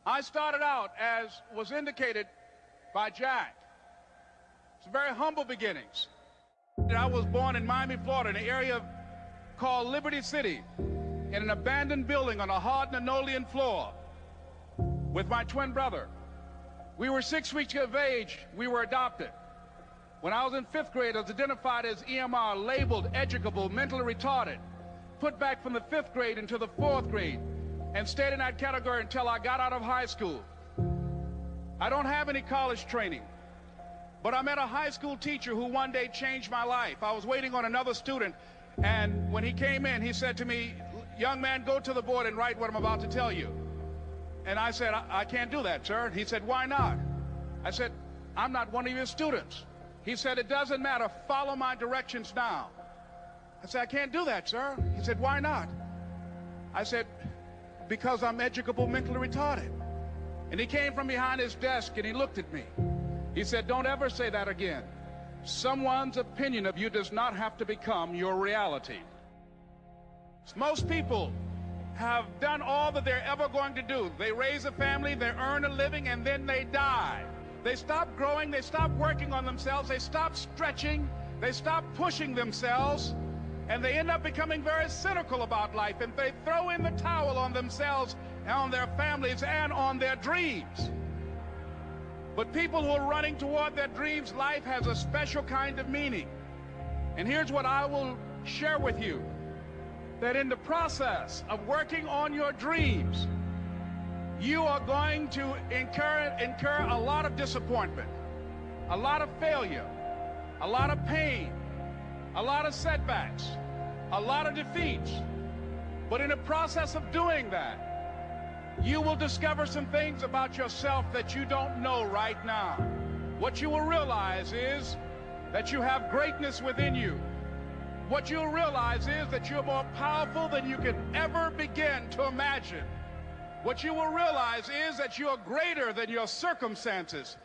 I started out, as was indicated by Jack, some very humble beginnings. I was born in Miami, Florida, in an area called Liberty City, in an abandoned building on a hard linoleum floor with my twin brother. We were 6 weeks of age. We were adopted. When I was in 5th grade, I was identified as EMR, labeled educable, mentally retarded, put back from the 5th grade into the 4th grade, and stayed in that category until I got out of high school. I don't have any college training, but I met a high school teacher who one day changed my life. I was waiting on another student, and when he came in, he said to me, "Young man, go to the board and write what I'm about to tell you." And I said, I can't do that, sir. He said, "Why not?" I said, "I'm not one of your students." He said, "It doesn't matter. Follow my directions now." I said, "I can't do that, sir." He said, "Why not?" I said, "Because I'm educable, mentally retarded." And he came from behind his desk and he looked at me. He said, "Don't ever say that again. Someone's opinion of you does not have to become your reality." Most people have done all that they're ever going to do. They raise a family, they earn a living, and then they die. They stop growing, they stop working on themselves, they stop stretching, they stop pushing themselves, and they end up becoming very cynical about life, and they throw in the towel on themselves and on their families and on their dreams. But people who are running toward their dreams, life has a special kind of meaning. And here's what I will share with you, that in the process of working on your dreams, you are going to incur a lot of disappointment, a lot of failure, a lot of pain, a lot of setbacks, a lot of defeats. But in the process of doing that, you will discover some things about yourself that you don't know right now. What you will realize is that you have greatness within you. What you'll realize is that you're more powerful than you could ever begin to imagine. What you will realize is that you are greater than your circumstances.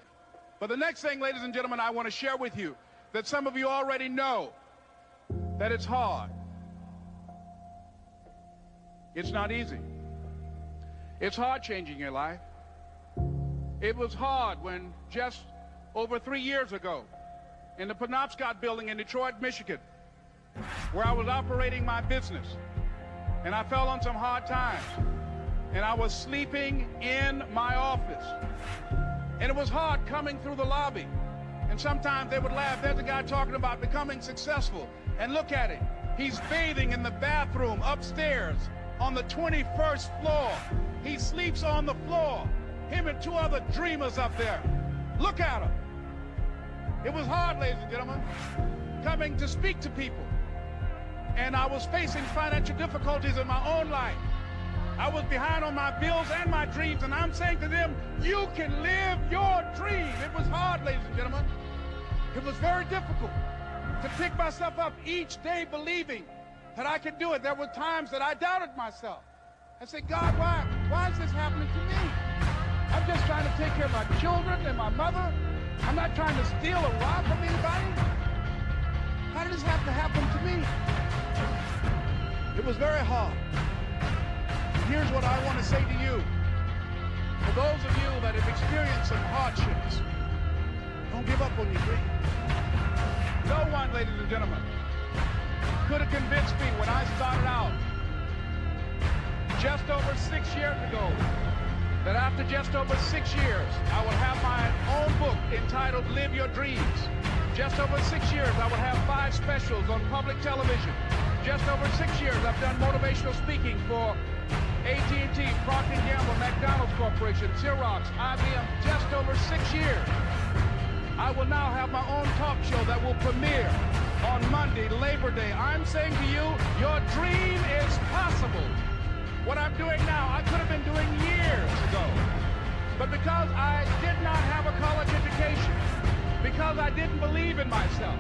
But the next thing, ladies and gentlemen, I want to share with you, that some of you already know, that it's hard. It's not easy. It's hard changing your life. It was hard when just over 3 years ago, in the Penobscot building in Detroit, Michigan, where I was operating my business, and I fell on some hard times, and I was sleeping in my office, and it was hard coming through the lobby, and sometimes they would laugh. There's a guy talking about becoming successful, and look at him. He's bathing in the bathroom upstairs on the 21st floor. He sleeps on the floor, him and 2 other dreamers up there. Look at him. It was hard, ladies and gentlemen, coming to speak to people. And I was facing financial difficulties in my own life. I was behind on my bills and my dreams, and I'm saying to them, you can live your dream. It was hard, ladies and gentlemen. It was very difficult to pick myself up each day believing that I could do it. There were times that I doubted myself. I said, "God, why is this happening to me? I'm just trying to take care of my children and my mother. I'm not trying to steal or rob from anybody. How did this have to happen to me?" It was very hard. And here's what I want to say to you. For those of you that have experienced some hardships, don't give up on your dream. No one, ladies and gentlemen, could have convinced me when I started out just over 6 years ago that after just over 6 years, I would have my own book entitled Live Your Dreams. Just over 6 years, I would have 5 specials on public television. Just over 6 years, I've done motivational speaking for AT&T, Procter & Gamble, McDonald's Corporation, Xerox, IBM. Just over 6 years. I will now have my own talk show that will premiere on Monday, Labor Day. I'm saying to you, your dream is possible. What I'm doing now, I could have been doing years ago. But because I did not have a college education, because I didn't believe in myself,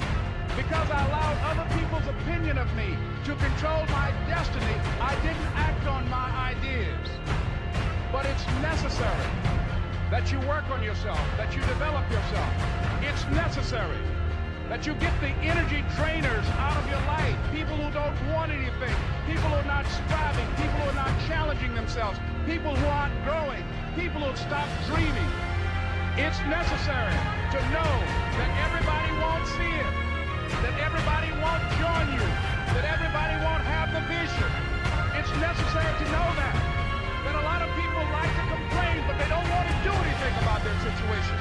because I allowed other people's opinion of me to control my destiny, I didn't act on my ideas. But it's necessary that you work on yourself, that you develop yourself. It's necessary that you get the energy drainers out of your life, people who don't want anything, people who are not striving, people who are not challenging themselves, people who aren't growing, people who Don't stop dreaming. It's necessary to know that everybody won't see it, that everybody won't join you, that everybody won't have the vision. It's necessary to know that a lot of people like to complain, but they don't want to do anything about their situation.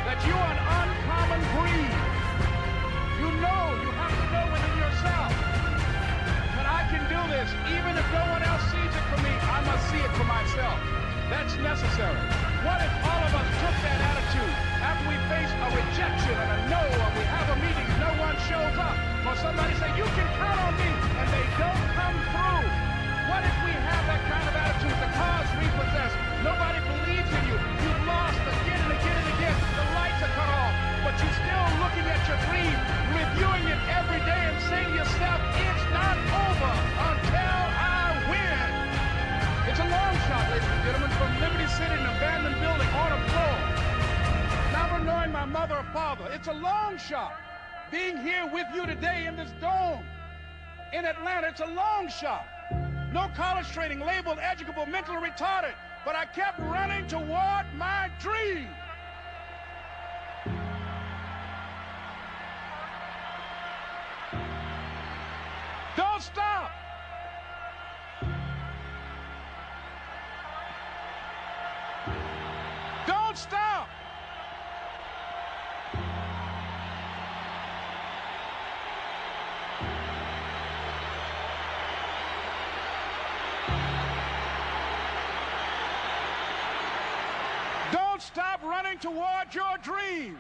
That you are an uncommon breed. You know, you have to know within yourself that I can do this. Even if no one else sees it for me, I must see it for myself. That's necessary. What if all of us took that attitude after we face a rejection and a no, or we have a meeting and no one shows up, or somebody say, you can count on me, and they don't come through? What if we have that kind of attitude? The cause repossessed. Nobody believes in you. You've lost again and again and again. The lights are cut off, but you're still looking at your dream, reviewing it every day and saying to yourself, it's not over until I win. It's a long shot, ladies and gentlemen, from Liberty City, an abandoned building on a floor. Never knowing my mother or father. It's a long shot. Being here with you today in this dome in Atlanta, it's a long shot. No college training, labeled educable, mentally retarded, but I kept running toward my dream. Don't stop. Don't stop. Don't stop running toward your dream.